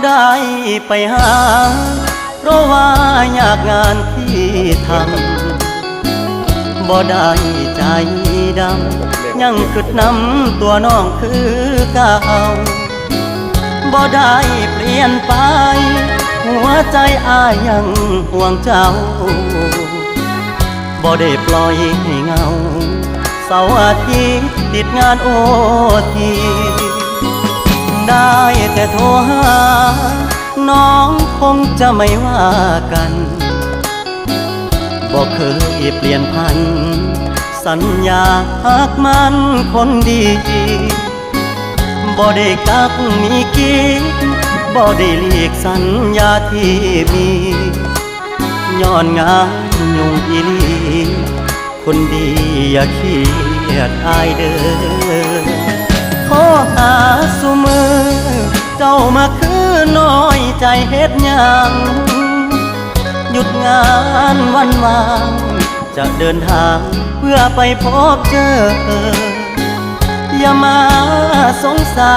ได้ไปหาเพราะว่าอยากงานที่ทำบ่ได้ใจดำยังกึดนำตัวน้องคือเก่าบ่ได้เปลี่ยนไปหัวใจอ้ายยังห่วงเจ้าบ่ได้ปล่อยให้เงาเสาร์อาทิตย์ติดงานโอทีได้แต่โทรหาน้องคงจะไม่ว่ากันบอกเคยเปลี่ยนพันสัญญาหากมันคนดีบ่ได้กักมีกิ๊กบ่ได้เลีกสัญญาที่มีย้อนงานยุ่งอีลีคนดีอย่าเครียดอายเด้อขอหาสุมือเจ้ามาคือน้อยใจเฮ็ดหยังหยุดงานวันวางจะเดินทางเพื่อไปพบเจออย่ามาสงสาร